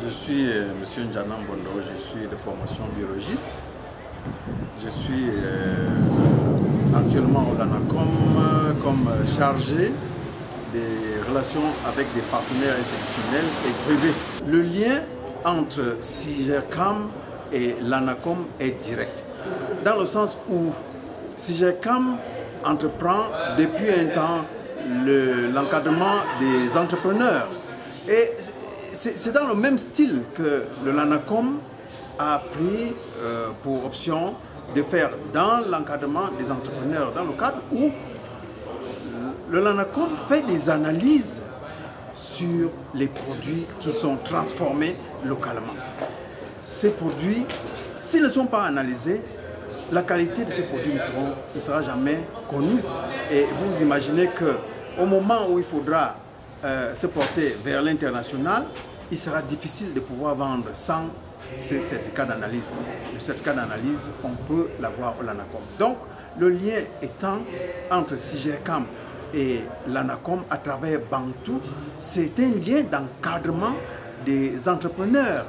Je suis M. Ndjana Mbondo, je suis de formation biologiste. Je suis actuellement au LANACOM comme chargé des relations avec des partenaires institutionnels et privés. Le lien entre SIGERCAM et l'ANACOM est direct, dans le sens où SIGERCAM entreprend depuis un temps l'encadrement des entrepreneurs. Et c'est dans le même style que le LANACOM a pris pour option de faire dans l'encadrement des entrepreneurs, dans le cadre où le LANACOM fait des analyses sur les produits qui sont transformés localement. Ces produits, s'ils ne sont pas analysés, la qualité de ces produits ne sera jamais connue. Et vous imaginez qu'au moment où il faudra se porter vers l'international, il sera difficile de pouvoir vendre sans ce certificat d'analyse. Le certificat d'analyse, on peut l'avoir au LANACOM. Donc, le lien étant entre SIGERCAM et l'ANACOM à travers Bantou, c'est un lien d'encadrement des entrepreneurs.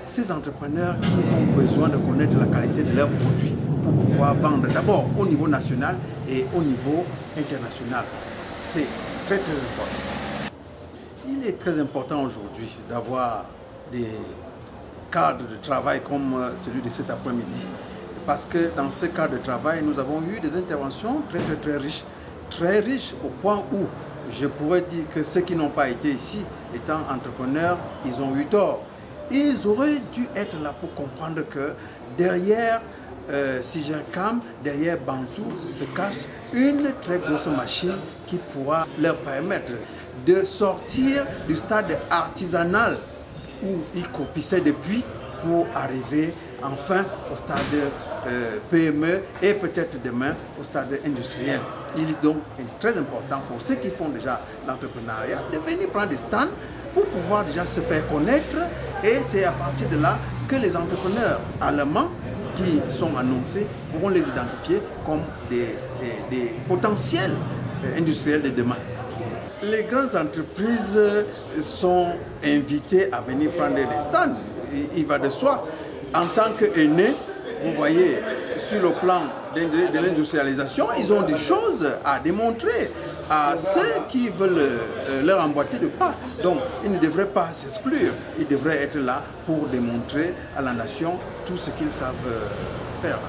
Ces entrepreneurs qui ont besoin de connaître la qualité de leurs produits pour pouvoir vendre d'abord au niveau national et au niveau international. C'est très important. Il est très important aujourd'hui d'avoir des cadres de travail comme celui de cet après-midi, parce que dans ce cadre de travail, nous avons eu des interventions très riches au point où je pourrais dire que ceux qui n'ont pas été ici, étant entrepreneurs, ils ont eu tort. Ils auraient dû être là pour comprendre que derrière SIGERCAM, derrière Bantou, se cache une très grosse machine qui pourra leur permettre de sortir du stade artisanal où ils copissaient depuis pour arriver enfin au stade PME et peut-être demain au stade industriel. Il est donc très important pour ceux qui font déjà l'entrepreneuriat de venir prendre des stands pour pouvoir déjà se faire connaître, et c'est à partir de là que les entrepreneurs allemands qui sont annoncés pourront les identifier comme des potentiels industriels de demain. Les grandes entreprises sont invitées à venir prendre des stands. Il va de soi. En tant qu'aînés, vous voyez, sur le plan de l'industrialisation, ils ont des choses à démontrer à ceux qui veulent leur emboîter de pas. Donc, ils ne devraient pas s'exclure. Ils devraient être là pour démontrer à la nation tout ce qu'ils savent faire.